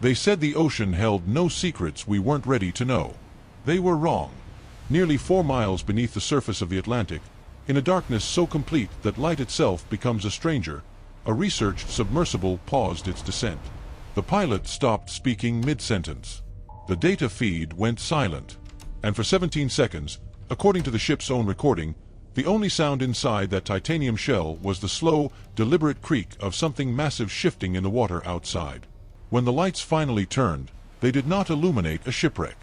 They said the ocean held no secrets we weren't ready to know. They were wrong. Nearly 4 miles beneath the surface of the Atlantic, in a darkness so complete that light itself becomes a stranger, a research submersible paused its descent. The pilot stopped speaking mid-sentence. The data feed went silent. And for 17 seconds, according to the ship's own recording, the only sound inside that titanium shell was the slow, deliberate creak of something massive shifting in the water outside. When the lights finally turned, they did not illuminate a shipwreck.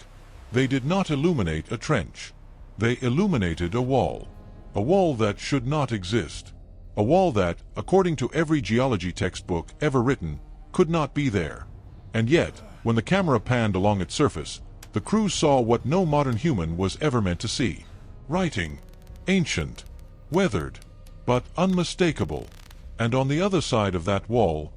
They did not illuminate a trench. They illuminated a wall. A wall that should not exist. A wall that, according to every geology textbook ever written, could not be there. And yet, when the camera panned along its surface, the crew saw what no modern human was ever meant to see. Writing. Ancient. Weathered. But unmistakable. And on the other side of that wall,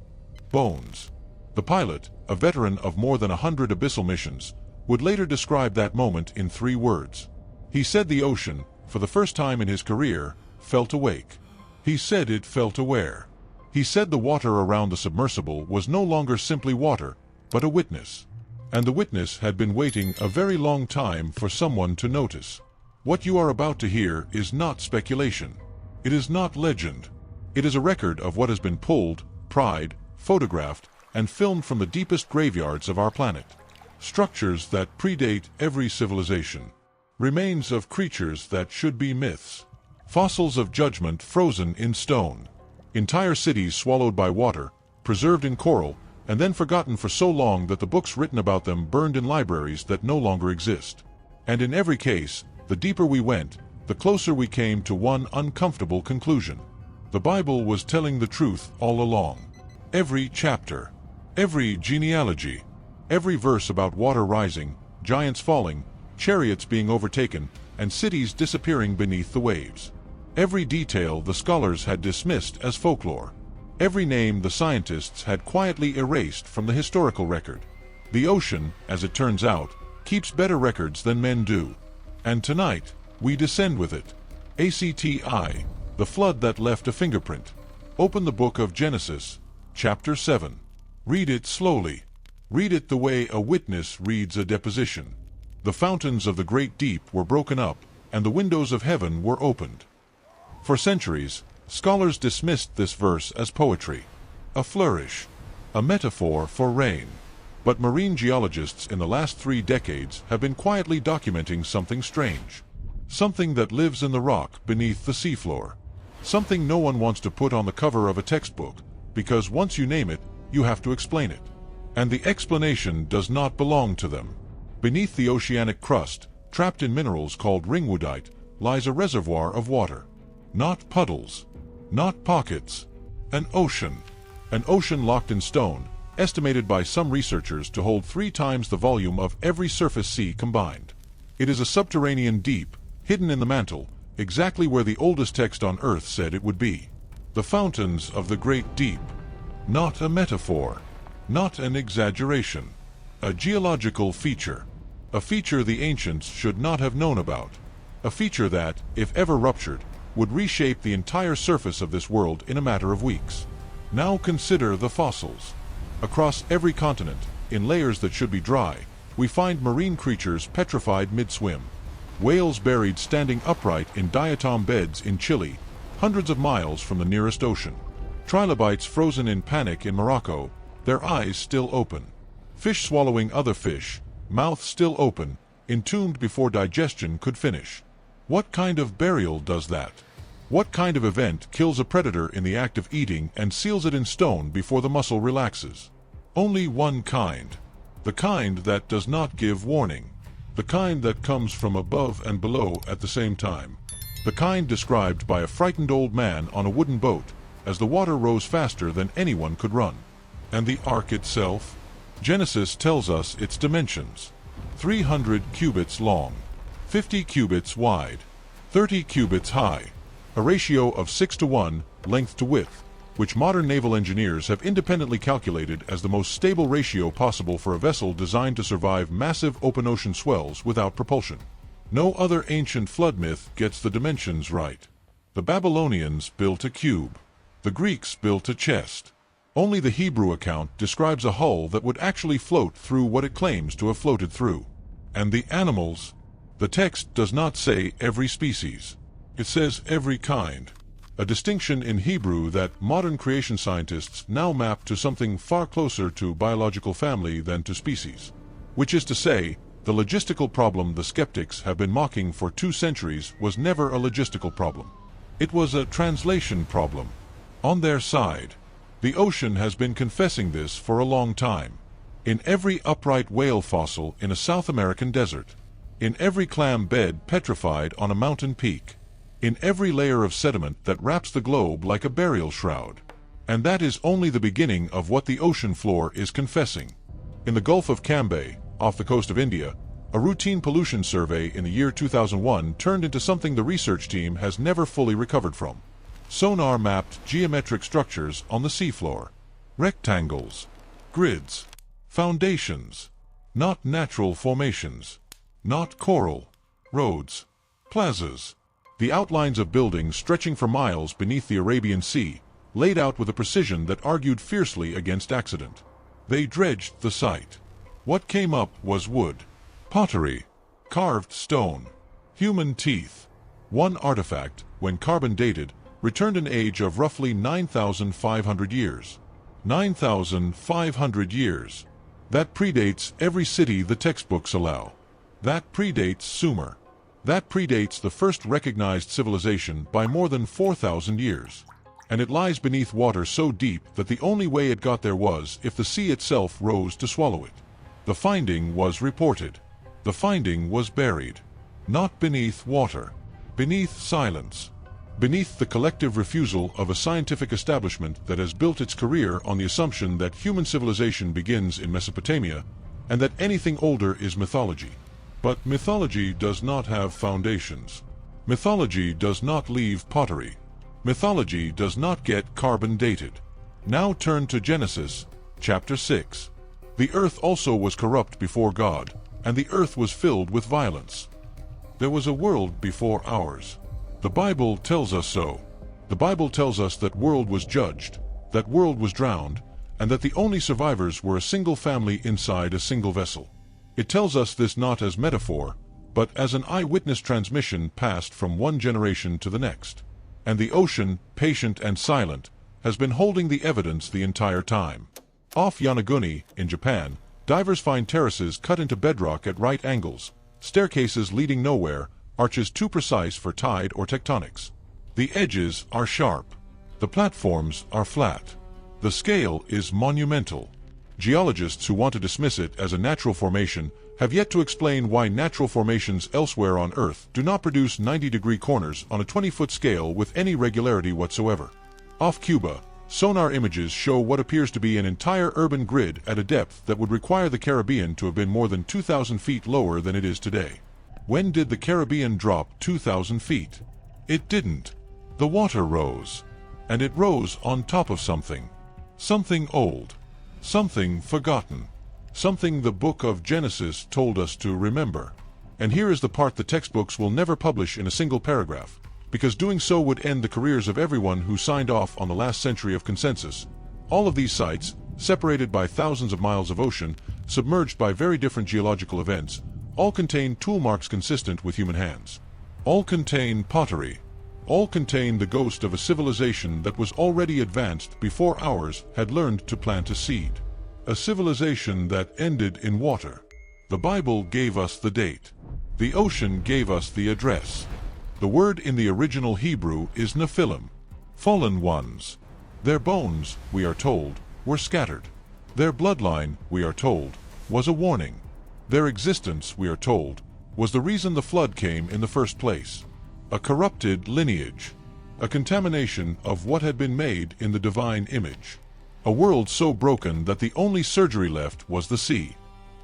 bones. The pilot, a veteran of more than 100 abyssal missions, would later describe that moment in 3 words. He said the ocean, for the first time in his career, felt awake. He said it felt aware. He said the water around the submersible was no longer simply water, but a witness. And the witness had been waiting a very long time for someone to notice. What you are about to hear is not speculation. It is not legend. It is a record of what has been pulled, pried, photographed, and filmed from the deepest graveyards of our planet. Structures that predate every civilization. Remains of creatures that should be myths. Fossils of judgment frozen in stone. Entire cities swallowed by water, preserved in coral, and then forgotten for so long that the books written about them burned in libraries that no longer exist. And in every case, the deeper we went, the closer we came to one uncomfortable conclusion. The Bible was telling the truth all along. Every chapter, every genealogy, every verse about water rising, giants falling, chariots being overtaken, and cities disappearing beneath the waves. Every detail the scholars had dismissed as folklore. Every name the scientists had quietly erased from the historical record. The ocean, as it turns out, keeps better records than men do. And tonight, we descend with it. ACTI, the flood that left a fingerprint. Open the book of Genesis, chapter 7. Read it slowly. Read it the way a witness reads a deposition. The fountains of the great deep were broken up, and the windows of heaven were opened. For centuries, scholars dismissed this verse as poetry, a flourish, a metaphor for rain. But marine geologists in the last 3 decades have been quietly documenting something strange. Something that lives in the rock beneath the seafloor. Something no one wants to put on the cover of a textbook, because once you name it, you have to explain it. And the explanation does not belong to them. Beneath the oceanic crust, trapped in minerals called ringwoodite, lies a reservoir of water. Not puddles. Not pockets. An ocean. An ocean locked in stone, estimated by some researchers to hold 3 times the volume of every surface sea combined. It is a subterranean deep, hidden in the mantle, exactly where the oldest text on Earth said it would be. The fountains of the great deep. Not a metaphor. Not an exaggeration. A geological feature. A feature the ancients should not have known about. A feature that, if ever ruptured, would reshape the entire surface of this world in a matter of weeks. Now consider the fossils. Across every continent, in layers that should be dry, we find marine creatures petrified mid-swim. Whales buried standing upright in diatom beds in Chile, hundreds of miles from the nearest ocean. Trilobites frozen in panic in Morocco, their eyes still open. Fish swallowing other fish, mouth still open, entombed before digestion could finish. What kind of burial does that? What kind of event kills a predator in the act of eating and seals it in stone before the muscle relaxes? Only one kind. The kind that does not give warning. The kind that comes from above and below at the same time. The kind described by a frightened old man on a wooden boat, as the water rose faster than anyone could run. And the ark itself? Genesis tells us its dimensions. 300 cubits long, 50 cubits wide, 30 cubits high, a ratio of 6:1, length to width, which modern naval engineers have independently calculated as the most stable ratio possible for a vessel designed to survive massive open ocean swells without propulsion. No other ancient flood myth gets the dimensions right. The Babylonians built a cube. The Greeks built a chest. Only the Hebrew account describes a hull that would actually float through what it claims to have floated through. And the animals? The text does not say every species. It says every kind. A distinction in Hebrew that modern creation scientists now map to something far closer to biological family than to species. Which is to say, the logistical problem the skeptics have been mocking for 2 centuries was never a logistical problem. It was a translation problem. On their side. The ocean has been confessing this for a long time. In every upright whale fossil in a South American desert. In every clam bed petrified on a mountain peak. In every layer of sediment that wraps the globe like a burial shroud. And that is only the beginning of what the ocean floor is confessing. In the Gulf of Cambay, off the coast of India, a routine pollution survey in the year 2001 turned into something the research team has never fully recovered from. Sonar mapped geometric structures on the seafloor. Rectangles. Grids. Foundations. Not natural formations. Not coral. Roads. Plazas. The outlines of buildings stretching for miles beneath the Arabian Sea, laid out with a precision that argued fiercely against accident. They dredged the site. What came up was wood. Pottery. Carved stone. Human teeth. One artifact, when carbon dated, returned an age of roughly 9,500 years. 9,500 years. That predates every city the textbooks allow. That predates Sumer. That predates the first recognized civilization by more than 4,000 years. And it lies beneath water so deep that the only way it got there was if the sea itself rose to swallow it. The finding was reported. The finding was buried. Not beneath water. Beneath silence. Beneath the collective refusal of a scientific establishment that has built its career on the assumption that human civilization begins in Mesopotamia, and that anything older is mythology. But mythology does not have foundations. Mythology does not leave pottery. Mythology does not get carbon dated. Now turn to Genesis, chapter 6. The earth also was corrupt before God, and the earth was filled with violence. There was a world before ours. The Bible tells us so. The Bible tells us that world was judged, that world was drowned, and that the only survivors were a single family inside a single vessel. It tells us this not as metaphor, but as an eyewitness transmission passed from one generation to the next. And the ocean, patient and silent, has been holding the evidence the entire time. Off Yonaguni, in Japan, divers find terraces cut into bedrock at right angles, staircases leading nowhere, arches too precise for tide or tectonics. The edges are sharp. The platforms are flat. The scale is monumental. Geologists who want to dismiss it as a natural formation have yet to explain why natural formations elsewhere on Earth do not produce 90-degree corners on a 20-foot scale with any regularity whatsoever. Off Cuba, sonar images show what appears to be an entire urban grid at a depth that would require the Caribbean to have been more than 2,000 feet lower than it is today. When did the Caribbean drop 2,000 feet? It didn't. The water rose. And it rose on top of something. Something old. Something forgotten. Something the book of Genesis told us to remember. And here is the part the textbooks will never publish in a single paragraph, because doing so would end the careers of everyone who signed off on the last century of consensus. All of these sites, separated by thousands of miles of ocean, submerged by very different geological events, all contain tool marks consistent with human hands. All contain pottery. All contain the ghost of a civilization that was already advanced before ours had learned to plant a seed. A civilization that ended in water. The Bible gave us the date. The ocean gave us the address. The word in the original Hebrew is Nephilim, fallen ones. Their bones, we are told, were scattered. Their bloodline, we are told, was a warning. Their existence, we are told, was the reason the flood came in the first place. A corrupted lineage. A contamination of what had been made in the divine image. A world so broken that the only surgery left was the sea.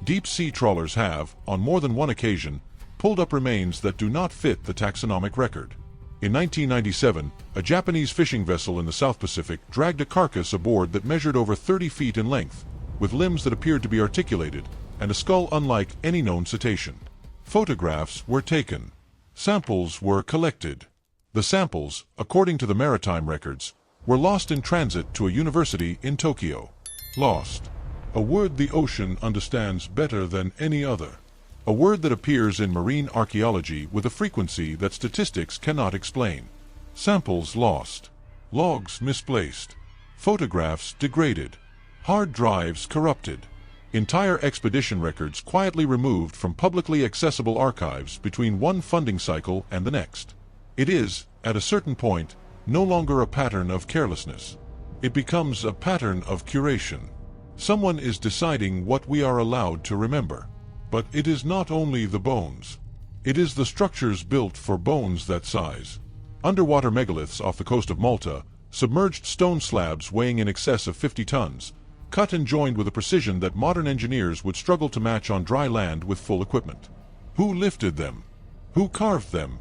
Deep sea trawlers have, on more than one occasion, pulled up remains that do not fit the taxonomic record. In 1997, a Japanese fishing vessel in the South Pacific dragged a carcass aboard that measured over 30 feet in length, with limbs that appeared to be articulated, and a skull unlike any known cetacean. Photographs were taken. Samples were collected. The samples, according to the maritime records, were lost in transit to a university in Tokyo. Lost. A word the ocean understands better than any other. A word that appears in marine archaeology with a frequency that statistics cannot explain. Samples lost. Logs misplaced. Photographs degraded. Hard drives corrupted. Entire expedition records quietly removed from publicly accessible archives between one funding cycle and the next. It is, at a certain point, no longer a pattern of carelessness. It becomes a pattern of curation. Someone is deciding what we are allowed to remember. But it is not only the bones. It is the structures built for bones that size. Underwater megaliths off the coast of Malta, submerged stone slabs weighing in excess of 50 tons, cut and joined with a precision that modern engineers would struggle to match on dry land with full equipment. Who lifted them? Who carved them?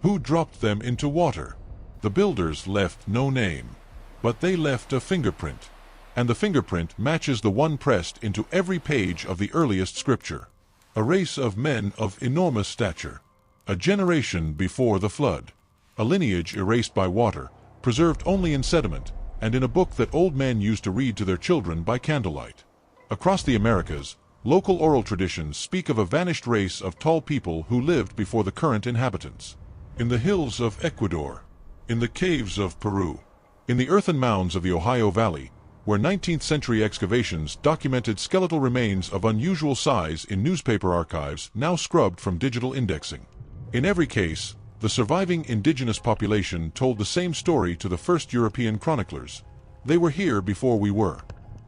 Who dropped them into water? The builders left no name, but they left a fingerprint. And the fingerprint matches the one pressed into every page of the earliest scripture. A race of men of enormous stature. A generation before the flood. A lineage erased by water, preserved only in sediment, and in a book that old men used to read to their children by candlelight. Across the Americas, local oral traditions speak of a vanished race of tall people who lived before the current inhabitants. In the hills of Ecuador. In the caves of Peru. In the earthen mounds of the Ohio Valley, where 19th-century excavations documented skeletal remains of unusual size in newspaper archives now scrubbed from digital indexing. In every case, the surviving indigenous population told the same story to the first European chroniclers. They were here before we were.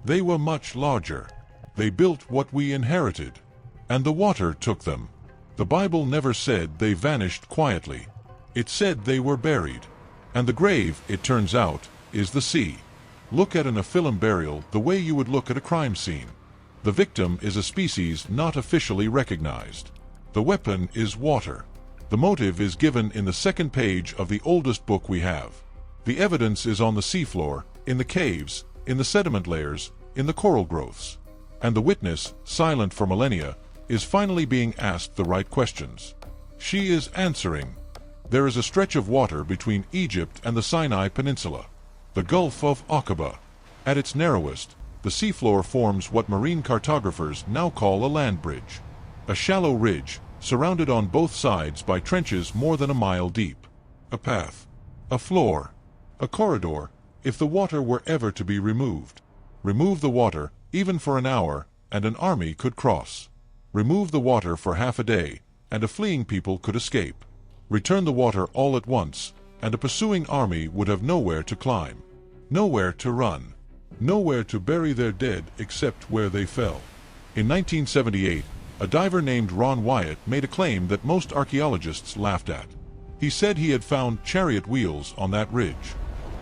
They were much larger. They built what we inherited. And the water took them. The Bible never said they vanished quietly. It said they were buried. And the grave, it turns out, is the sea. Look at an Nephilim burial the way you would look at a crime scene. The victim is a species not officially recognized. The weapon is water. The motive is given in the second page of the oldest book we have. The evidence is on the seafloor, in the caves, in the sediment layers, in the coral growths. And the witness, silent for millennia, is finally being asked the right questions. She is answering. There is a stretch of water between Egypt and the Sinai Peninsula. The Gulf of Aqaba. At its narrowest, the seafloor forms what marine cartographers now call a land bridge. A shallow ridge, surrounded on both sides by trenches more than a mile deep. A path. A floor. A corridor, if the water were ever to be removed. Remove the water, even for an hour, and an army could cross. Remove the water for half a day, and a fleeing people could escape. Return the water all at once, and a pursuing army would have nowhere to climb. Nowhere to run. Nowhere to bury their dead except where they fell. In 1978, a diver named Ron Wyatt made a claim that most archaeologists laughed at. He said he had found chariot wheels on that ridge.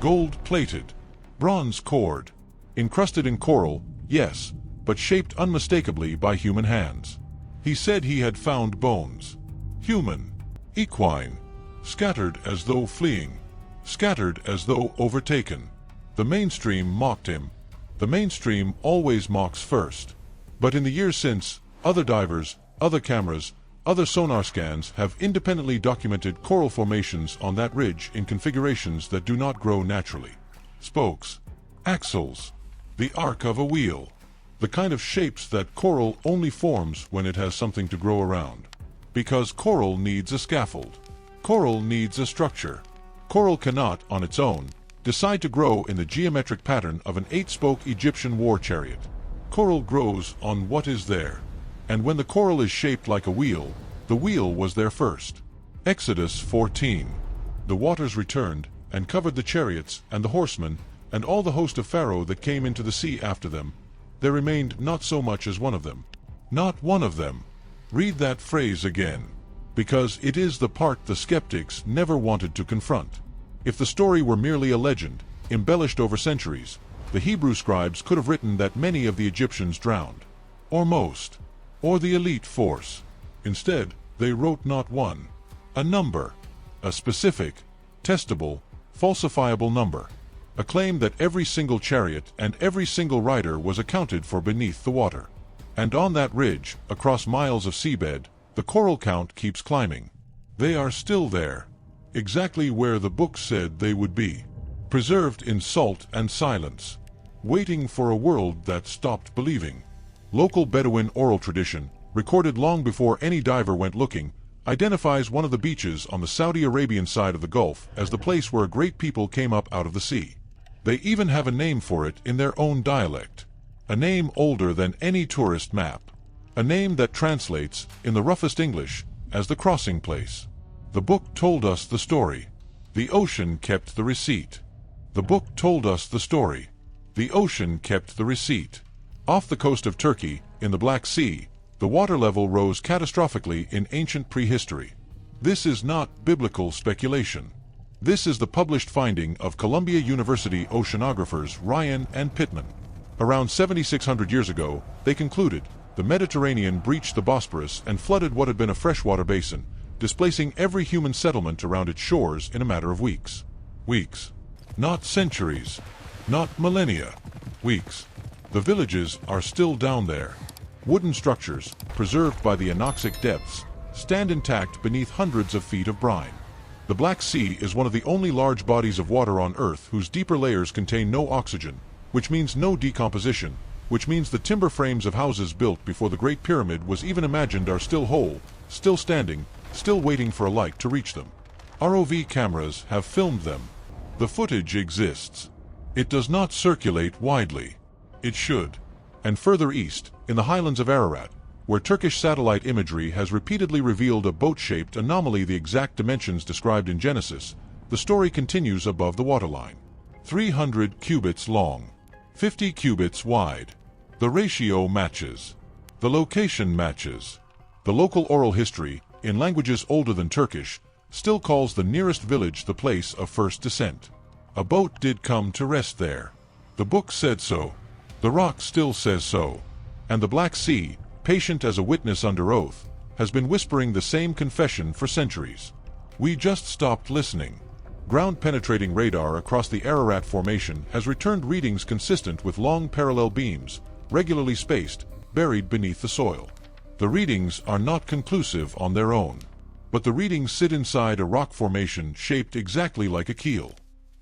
Gold-plated. Bronze-cored. Encrusted in coral, yes, but shaped unmistakably by human hands. He said he had found bones. Human. Equine. Scattered as though fleeing. Scattered as though overtaken. The mainstream mocked him. The mainstream always mocks first. But in the years since, other divers, other cameras, other sonar scans have independently documented coral formations on that ridge in configurations that do not grow naturally. Spokes. Axles. The arc of a wheel. The kind of shapes that coral only forms when it has something to grow around. Because coral needs a scaffold. Coral needs a structure. Coral cannot, on its own, decide to grow in the geometric pattern of an 8-spoke Egyptian war chariot. Coral grows on what is there. And when the coral is shaped like a wheel, the wheel was there first. Exodus 14. The waters returned, and covered the chariots, and the horsemen, and all the host of Pharaoh that came into the sea after them. There remained not so much as one of them. Not one of them. Read that phrase again. Because it is the part the skeptics never wanted to confront. If the story were merely a legend, embellished over centuries, the Hebrew scribes could have written that many of the Egyptians drowned. Or most. Or the elite force. Instead, they wrote not one. A number. A specific, testable, falsifiable number. A claim that every single chariot and every single rider was accounted for beneath the water. And on that ridge, across miles of seabed, the coral count keeps climbing. They are still there. Exactly where the book said they would be. preserved in salt and silence, waiting for a world that stopped believing. Local Bedouin oral tradition, recorded long before any diver went looking, identifies one of the beaches on the Saudi Arabian side of the Gulf as the place where a great people came up out of the sea. They even have a name for it in their own dialect, a name older than any tourist map, a name that translates, in the roughest English, as the crossing place. The book told us the story. The ocean kept the receipt. The book told us the story. The ocean kept the receipt. Off the coast of Turkey, in the Black Sea, the water level rose catastrophically in ancient prehistory. This is not biblical speculation. This is the published finding of Columbia University oceanographers Ryan and Pittman. Around 7,600 years ago, they concluded, the Mediterranean breached the Bosporus and flooded what had been a freshwater basin, displacing every human settlement around its shores in a matter of weeks. Weeks. Not centuries. Not millennia. Weeks. The villages are still down there. Wooden structures, preserved by the anoxic depths, stand intact beneath hundreds of feet of brine. The Black Sea is one of the only large bodies of water on Earth whose deeper layers contain no oxygen, which means no decomposition, which means the timber frames of houses built before the Great Pyramid was even imagined are still whole, still standing, still waiting for a light to reach them. ROV cameras have filmed them. The footage exists. It does not circulate widely. It should. And further east, in the highlands of Ararat, where Turkish satellite imagery has repeatedly revealed a boat-shaped anomaly the exact dimensions described in Genesis, the story continues above the waterline. 300 cubits long. 50 cubits wide. The ratio matches. The location matches. The local oral history, in languages older than Turkish, still calls the nearest village the place of first descent. A boat did come to rest there. The book said so. The rock still says so. And the Black Sea, patient as a witness under oath, has been whispering the same confession for centuries. We just stopped listening. Ground-penetrating radar across the Ararat Formation has returned readings consistent with long parallel beams, regularly spaced, buried beneath the soil. The readings are not conclusive on their own, but the readings sit inside a rock formation shaped exactly like a keel.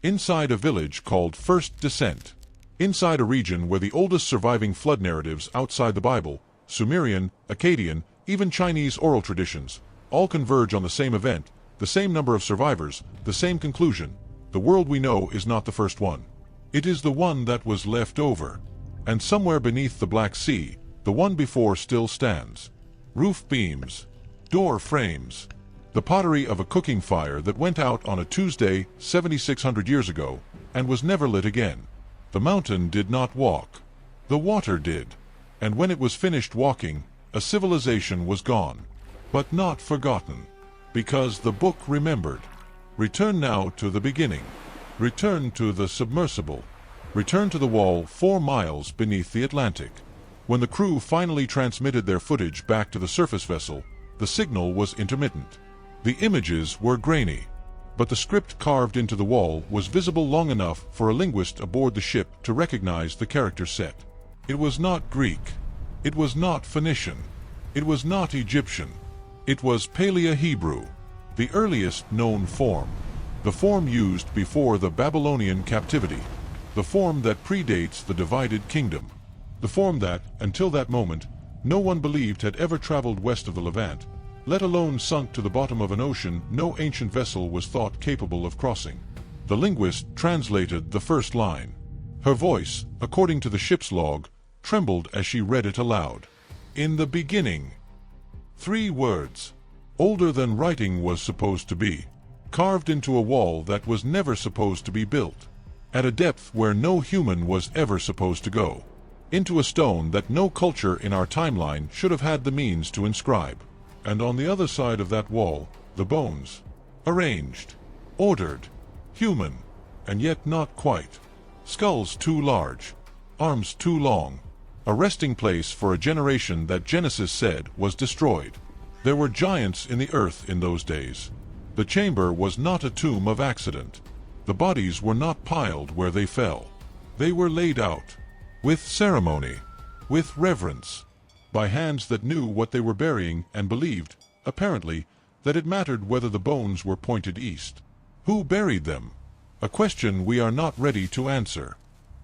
Inside a village called First Descent. Inside a region where the oldest surviving flood narratives outside the Bible, Sumerian, Akkadian, even Chinese oral traditions, all converge on the same event, the same number of survivors, the same conclusion. The world we know is not the first one. It is the one that was left over. And somewhere beneath the Black Sea, the one before still stands. Roof beams. Door frames. The pottery of a cooking fire that went out on a Tuesday 7,600 years ago and was never lit again. The mountain did not walk. The water did. And when it was finished walking, a civilization was gone. But not forgotten. Because the book remembered. Return now to the beginning. Return to the submersible. Return to the wall 4 miles beneath the Atlantic. When the crew finally transmitted their footage back to the surface vessel, the signal was intermittent. The images were grainy. But the script carved into the wall was visible long enough for a linguist aboard the ship to recognize the character set. It was not Greek. It was not Phoenician. It was not Egyptian. It was Paleo-Hebrew, the earliest known form. The form used before the Babylonian captivity. The form that predates the divided kingdom. The form that, until that moment, no one believed had ever traveled west of the Levant, let alone sunk to the bottom of an ocean no ancient vessel was thought capable of crossing. The linguist translated the first line. Her voice, according to the ship's log, trembled as she read it aloud. In the beginning. 3 words. Older than writing was supposed to be. Carved into a wall that was never supposed to be built. At a depth where no human was ever supposed to go. Into a stone that no culture in our timeline should have had the means to inscribe. And on the other side of that wall, the bones. Arranged. Ordered. Human. And yet not quite. Skulls too large. Arms too long. A resting place for a generation that Genesis said was destroyed. There were giants in the earth in those days. The chamber was not a tomb of accident. The bodies were not piled where they fell. They were laid out. With ceremony. With reverence. By hands that knew what they were burying and believed, apparently, that it mattered whether the bones were pointed east. Who buried them? A question we are not ready to answer,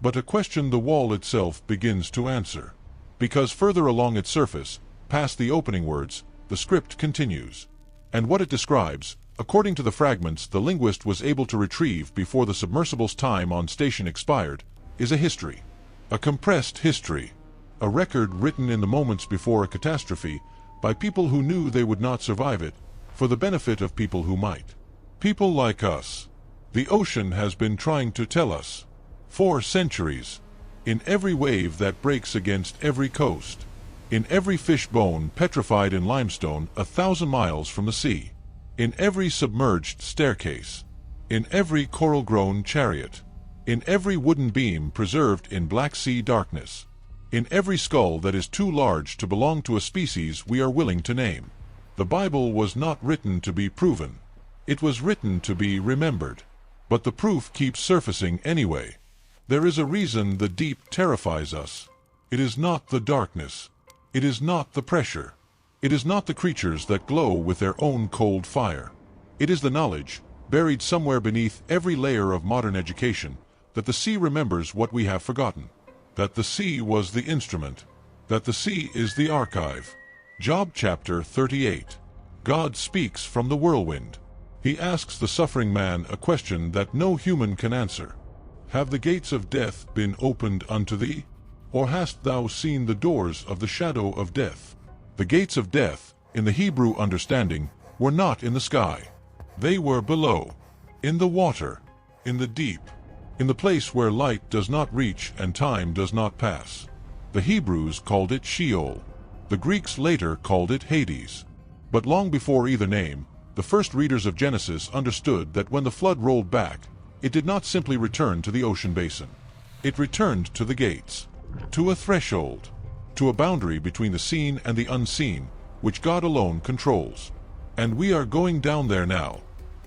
but a question the wall itself begins to answer. Because further along its surface, past the opening words, the script continues. And what it describes, according to the fragments the linguist was able to retrieve before the submersible's time on station expired, is a history. A compressed history. A record written in the moments before a catastrophe by people who knew they would not survive it, for the benefit of people who might. People like us. The ocean has been trying to tell us. For centuries. In every wave that breaks against every coast. In every fish bone petrified in limestone 1,000 miles from the sea. In every submerged staircase. In every coral-grown chariot. In every wooden beam preserved in Black Sea darkness. In every skull that is too large to belong to a species we are willing to name. The Bible was not written to be proven. It was written to be remembered. But the proof keeps surfacing anyway. There is a reason the deep terrifies us. It is not the darkness. It is not the pressure. It is not the creatures that glow with their own cold fire. It is the knowledge, buried somewhere beneath every layer of modern education, that the sea remembers what we have forgotten. That the sea was the instrument. That the sea is the archive. Job chapter 38. God speaks from the whirlwind. He asks the suffering man a question that no human can answer. Have the gates of death been opened unto thee? Or hast thou seen the doors of the shadow of death? The gates of death, in the Hebrew understanding, were not in the sky. They were below, in the water, in the deep, in the place where light does not reach and time does not pass. The Hebrews called it Sheol. The Greeks later called it Hades. But long before either name, the first readers of Genesis understood that when the flood rolled back, it did not simply return to the ocean basin. It returned to the gates, to a threshold, to a boundary between the seen and the unseen, which God alone controls. And we are going down there now,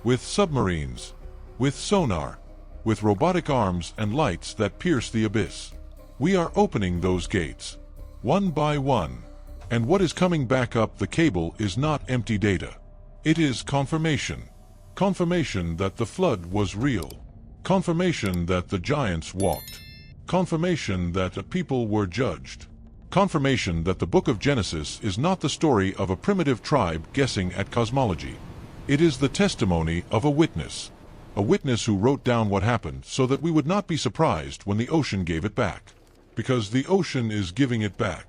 with submarines, with sonar, with robotic arms and lights that pierce the abyss. We are opening those gates, one by one. And what is coming back up the cable is not empty data. It is confirmation. Confirmation that the flood was real. Confirmation that the giants walked. Confirmation that a people were judged. Confirmation that the book of Genesis is not the story of a primitive tribe guessing at cosmology. It is the testimony of a witness who wrote down what happened so that we would not be surprised when the ocean gave it back. Because the ocean is giving it back.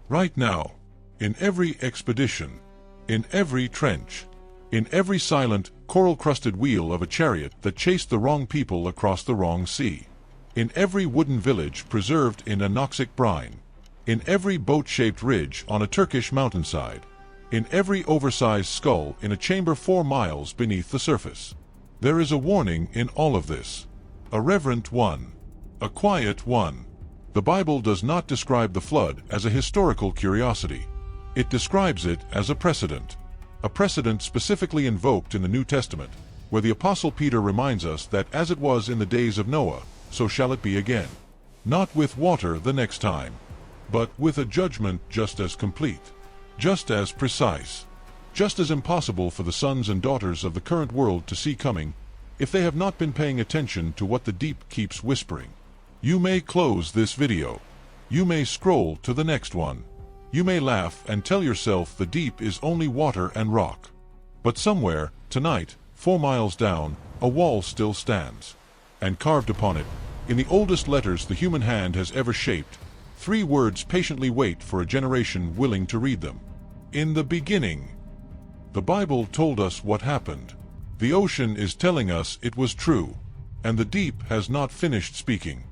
Right now. In every expedition. In every trench. In every silent, coral-crusted wheel of a chariot that chased the wrong people across the wrong sea. In every wooden village preserved in anoxic brine. In every boat-shaped ridge on a Turkish mountainside. In every oversized skull in a chamber 4 miles beneath the surface. There is a warning in all of this. A reverent one. A quiet one. The Bible does not describe the flood as a historical curiosity. It describes it as a precedent. A precedent specifically invoked in the New Testament, where the Apostle Peter reminds us that as it was in the days of Noah, so shall it be again. Not with water the next time, but with a judgment just as complete, just as precise, just as impossible for the sons and daughters of the current world to see coming, if they have not been paying attention to what the deep keeps whispering. You may close this video. You may scroll to the next one. You may laugh and tell yourself the deep is only water and rock. But somewhere, tonight, 4 miles down, a wall still stands. And carved upon it, in the oldest letters the human hand has ever shaped, 3 words patiently wait for a generation willing to read them. In the beginning. The Bible told us what happened. The ocean is telling us it was true. And the deep has not finished speaking.